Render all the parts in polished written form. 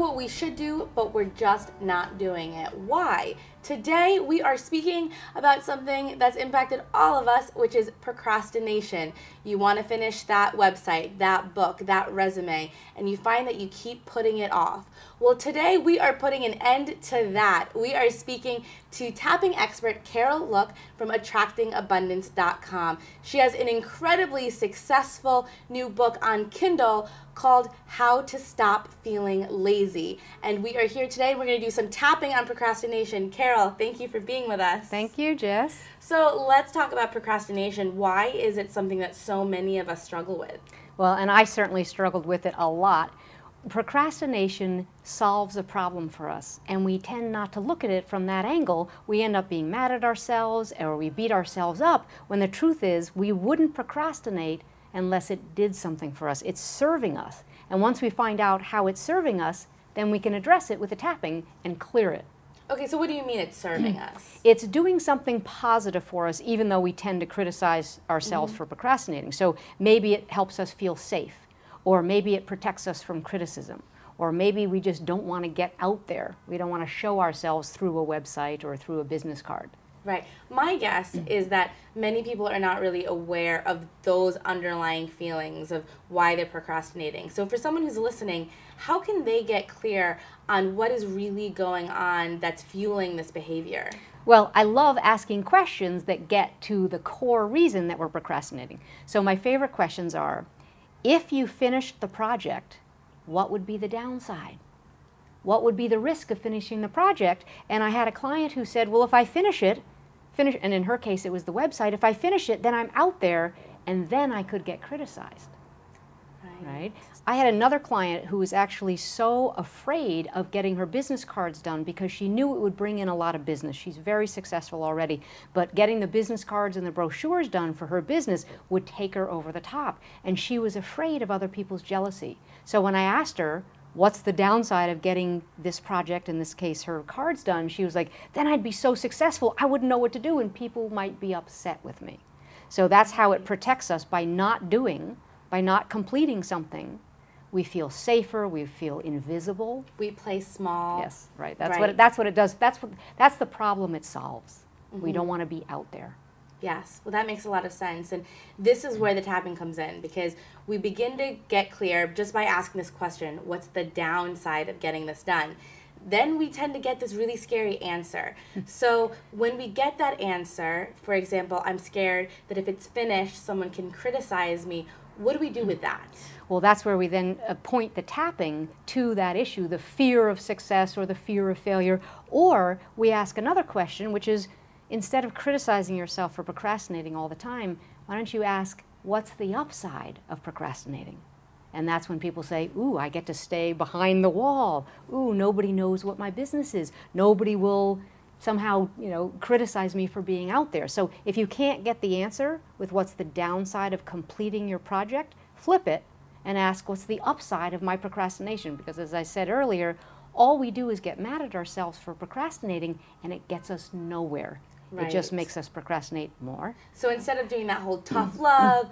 what we should do, but we're just not doing it. Why? Today, we are speaking about something that's impacted all of us, which is procrastination. You want to finish that website, that book, that resume, and you find that you keep putting it off. Well, today we are putting an end to that. We are speaking to tapping expert Carol Look from attractingabundance.com. She has an incredibly successful new book on Kindle called How to Stop Feeling Lazy. And we are here today. We're going to do some tapping on procrastination. Carol, thank you for being with us. Thank you, Jess. So let's talk about procrastination. Why is it something that so many of us struggle with? Well, and I certainly struggled with it a lot. Procrastination solves a problem for us, and we tend not to look at it from that angle. We end up being mad at ourselves, or we beat ourselves up, when the truth is we wouldn't procrastinate unless it did something for us. It's serving us. And once we find out how it's serving us, then we can address it with the tapping and clear it. Okay, so what do you mean it's serving us? It's doing something positive for us, even though we tend to criticize ourselves for procrastinating. So maybe it helps us feel safe, or maybe it protects us from criticism, or maybe we just don't want to get out there. We don't want to show ourselves through a website or through a business card. Right. My guess is that many people are not really aware of those underlying feelings of why they're procrastinating. So for someone who's listening, how can they get clear on what is really going on that's fueling this behavior? Well, I love asking questions that get to the core reason that we're procrastinating. So my favorite questions are, if you finished the project, what would be the downside? What would be the risk of finishing the project? And I had a client who said, well, if I finish it, and in her case it was the website, if I finish it, then I'm out there, and then I could get criticized. Right? I had another client who was actually so afraid of getting her business cards done because she knew it would bring in a lot of business. She's very successful already, but getting the business cards and the brochures done for her business would take her over the top. And she was afraid of other people's jealousy. So when I asked her, what's the downside of getting this project, in this case her cards done, she was like, then I'd be so successful, I wouldn't know what to do and people might be upset with me. So that's how it protects us, by not doing, by not completing something. We feel safer, we feel invisible. We play small. Yes, right. That's what it does. That's the problem it solves. We don't want to be out there. Yes, well that makes a lot of sense, and this is where the tapping comes in, because we begin to get clear just by asking this question, what's the downside of getting this done? Then we tend to get this really scary answer. So when we get that answer, for example, I'm scared that if it's finished, someone can criticize me. What do we do with that? Well, that's where we then point the tapping to that issue, the fear of success or the fear of failure. Or we ask another question, which is, instead of criticizing yourself for procrastinating all the time, why don't you ask, what's the upside of procrastinating? And that's when people say, ooh, I get to stay behind the wall. Ooh, nobody knows what my business is. Nobody will somehow, criticize me for being out there. So if you can't get the answer with what's the downside of completing your project, flip it and ask, what's the upside of my procrastination? Because as I said earlier, all we do is get mad at ourselves for procrastinating, and it gets us nowhere. Right. It just makes us procrastinate more. So instead of doing that whole tough love,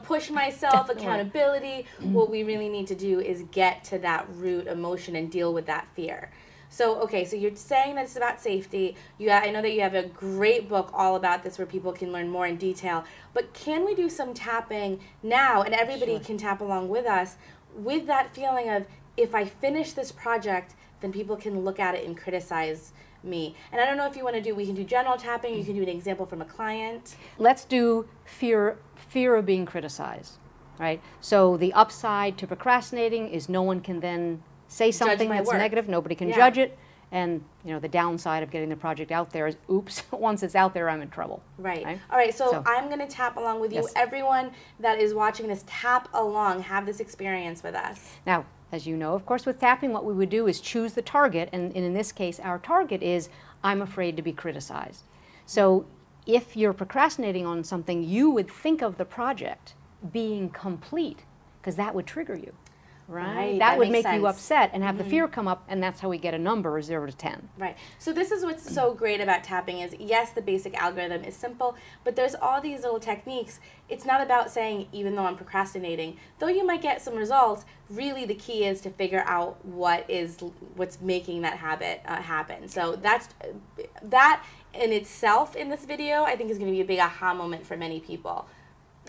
push myself, accountability, what we really need to do is get to that root emotion and deal with that fear. So, okay, so you're saying that it's about safety. I know that you have a great book all about this where people can learn more in detail, but can we do some tapping now, and everybody can tap along with us, with that feeling of, if I finish this project, then people can look at it and criticize me. And I don't know if you want to we can do general tapping, you can do an example from a client. Let's do fear of being criticized, right? So the upside to procrastinating is no one can then say something that's negative, nobody can judge it, and the downside of getting the project out there is, oops, once it's out there, I'm in trouble. Right. All right, so I'm going to tap along with you. Yes. Everyone that is watching this, tap along, have this experience with us. Now, as you know, of course, with tapping, what we would do is choose the target, and in this case, our target is, I'm afraid to be criticized. So if you're procrastinating on something, you would think of the project being complete, because that would trigger you. right? That would make you upset and have the fear come up, and that's how we get a number, 0 to 10. Right. So this is what's so great about tapping is, yes, the basic algorithm is simple, but there's all these little techniques. It's not about saying, even though I'm procrastinating, though you might get some results, really the key is to figure out what's making that habit happen. So that in itself in this video, I think is going to be a big aha moment for many people.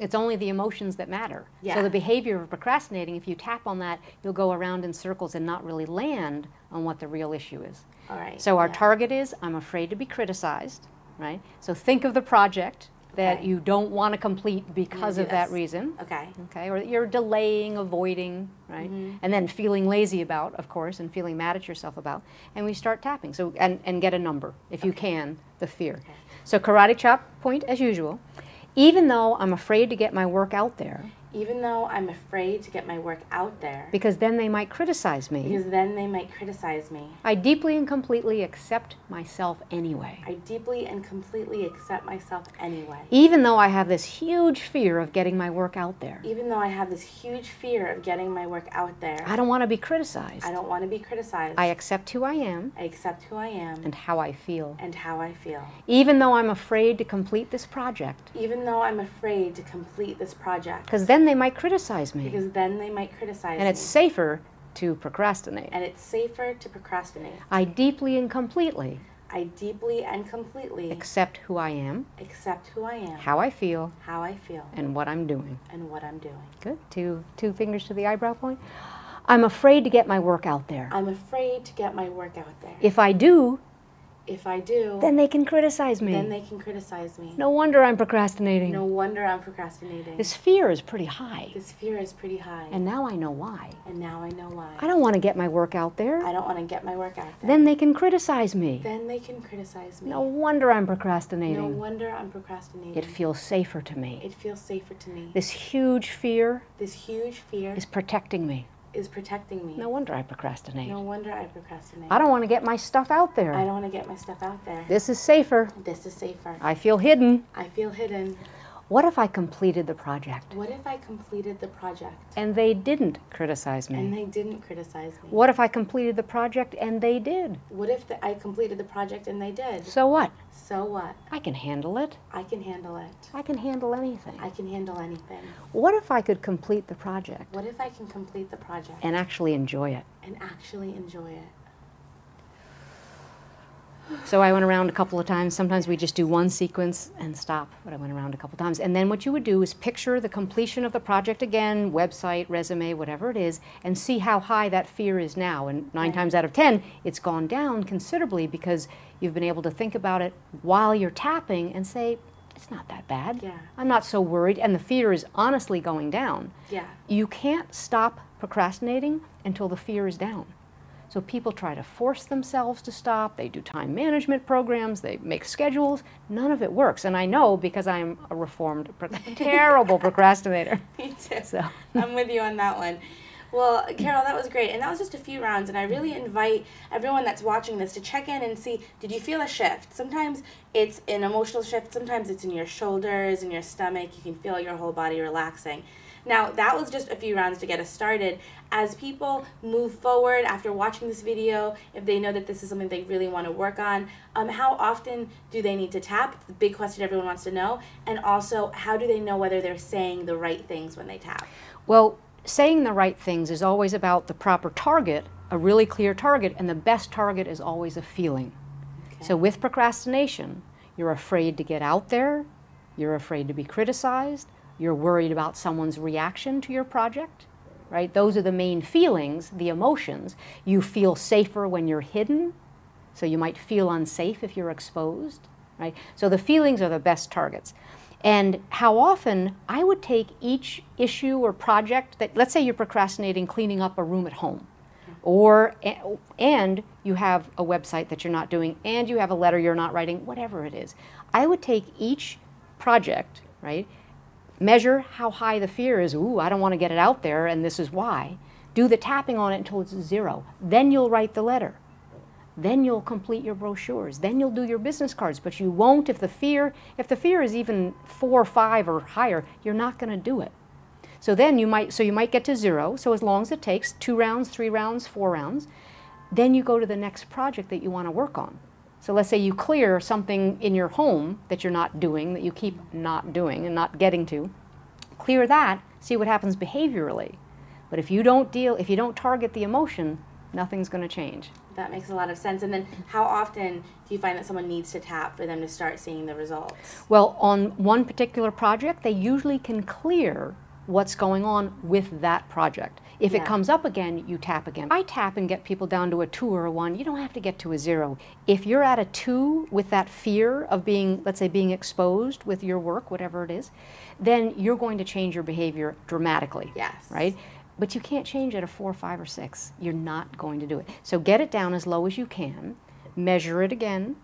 It's only the emotions that matter. Yeah. So the behavior of procrastinating, if you tap on that, you'll go around in circles and not really land on what the real issue is. All right. So our target is, I'm afraid to be criticized, right? So think of the project that you don't want to complete because of that reason. Okay. Okay, or you're delaying, avoiding, right? And then feeling lazy about, of course, and feeling mad at yourself about. And we start tapping. So and get a number, if you can, the fear. Okay. So karate chop point as usual. Even though I'm afraid to get my work out there. Even though I'm afraid to get my work out there. Because then they might criticize me. Because then they might criticize me. I deeply and completely accept myself anyway. I deeply and completely accept myself anyway. Even though I have this huge fear of getting my work out there. Even though I have this huge fear of getting my work out there. I don't want to be criticized. I don't want to be criticized. I accept who I am. I accept who I am. And how I feel. And how I feel. Even though I'm afraid to complete this project. Even though I'm afraid to complete this project. Because then they might criticize me. Because then they might criticize me. And it's safer to procrastinate. And it's safer to procrastinate. I deeply and completely. I deeply and completely. Accept who I am. Accept who I am. How I feel. How I feel. And what I'm doing. And what I'm doing. Good. Two fingers to the eyebrow point. I'm afraid to get my work out there. I'm afraid to get my work out there. If I do, then they can criticize me. Then they can criticize me. No wonder I'm procrastinating. No wonder I'm procrastinating. This fear is pretty high. This fear is pretty high. And now I know why. And now I know why. I don't want to get my work out there. I don't want to get my work out there. Then they can criticize me. Then they can criticize me. No wonder I'm procrastinating. No wonder I'm procrastinating. It feels safer to me. It feels safer to me. This huge fear. This huge fear. Is protecting me. Is protecting me. No wonder I procrastinate. No wonder I procrastinate. I don't want to get my stuff out there. I don't want to get my stuff out there. This is safer. This is safer. I feel hidden. I feel hidden. What if I completed the project? What if I completed the project? And they didn't criticize me. And they didn't criticize me. What if I completed the project and they did? What if I completed the project and they did? So what? So what? I can handle it. I can handle it. I can handle anything. I can handle anything. What if I could complete the project? What if I can complete the project? And actually enjoy it? And actually enjoy it. So I went around a couple of times. Sometimes we just do one sequence and stop, but I went around a couple of times. And then what you would do is picture the completion of the project again, website, resume, whatever it is, and see how high that fear is now. And 9 times out of 10, it's gone down considerably because you've been able to think about it while you're tapping and say, it's not that bad. Yeah. I'm not so worried. And the fear is honestly going down. Yeah. You can't stop procrastinating until the fear is down. So people try to force themselves to stop. They do time management programs. They make schedules. None of it works. And I know because I'm a reformed, terrible procrastinator. Me too. So. I'm with you on that one. Well, Carol, that was great. And that was just a few rounds. And I really invite everyone that's watching this to check in and see, did you feel a shift? Sometimes it's an emotional shift. Sometimes it's in your shoulders, in your stomach. You can feel your whole body relaxing. Now, that was just a few rounds to get us started. As people move forward after watching this video, if they know that this is something they really want to work on, how often do they need to tap? It's the big question everyone wants to know. And also, how do they know whether they're saying the right things when they tap? Well, saying the right things is always about the proper target, a really clear target, and the best target is always a feeling. Okay. So with procrastination, you're afraid to get out there, you're afraid to be criticized, you're worried about someone's reaction to your project, right? Those are the main feelings, the emotions. You feel safer when you're hidden, so you might feel unsafe if you're exposed, right? So the feelings are the best targets. And how often I would take each issue or project that, let's say you're procrastinating cleaning up a room at home, and you have a website that you're not doing, and you have a letter you're not writing, whatever it is. I would take each project, right? Measure how high the fear is. Ooh, I don't want to get it out there, and this is why. Do the tapping on it until it's 0. Then you'll write the letter. Then you'll complete your brochures. Then you'll do your business cards. But you won't if the fear is even 4 or 5 or higher, you're not going to do it. So then you might get to 0, so as long as it takes 2 rounds, 3 rounds, 4 rounds, then you go to the next project that you want to work on. So let's say you clear something in your home that you're not doing, that you keep not doing and not getting to. Clear that, see what happens behaviorally. But if you don't target the emotion, nothing's going to change. That makes a lot of sense. And then how often do you find that someone needs to tap for them to start seeing the results? Well, on one particular project, they usually can clear what's going on with that project. If it comes up again, you tap again. I tap and get people down to a 2 or a 1. You don't have to get to a 0. If you're at a 2 with that fear of being, let's say, being exposed with your work, whatever it is, then you're going to change your behavior dramatically. Yes. Right? But you can't change at a 4, 5, or 6. You're not going to do it. So get it down as low as you can, measure it again,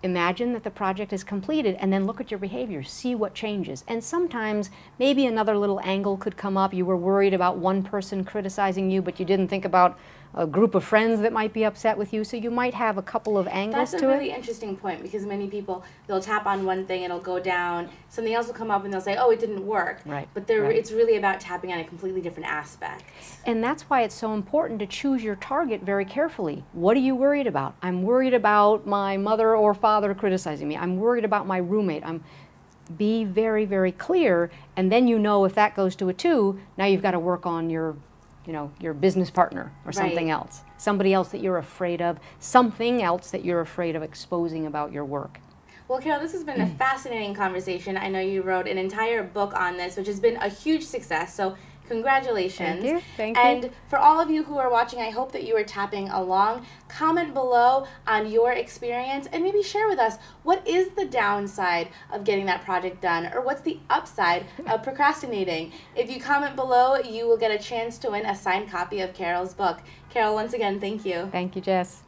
imagine that the project is completed, and then look at your behavior, see what changes. And sometimes maybe another little angle could come up. You were worried about one person criticizing you, but you didn't think about a group of friends that might be upset with you, so you might have a couple of angles to it. That's a really interesting point, because many people, they'll tap on one thing, it'll go down, something else will come up and they'll say, oh, it didn't work. Right. But it's really about tapping on a completely different aspect. And that's why it's so important to choose your target very carefully. What are you worried about? I'm worried about my mother or father criticizing me. I'm worried about my roommate. Be very, very clear, and then you know if that goes to a 2, now you've got to work on your business partner or something else. Somebody else that you're afraid of, something else that you're afraid of exposing about your work. Well, Carol, this has been a fascinating conversation. I know you wrote an entire book on this, which has been a huge success, so congratulations. Thank you. Thank you. And for all of you who are watching, I hope that you are tapping along. Comment below on your experience and maybe share with us, what is the downside of getting that project done, or what's the upside of procrastinating? If you comment below, you will get a chance to win a signed copy of Carol's book. Carol, once again, thank you. Thank you, Jess.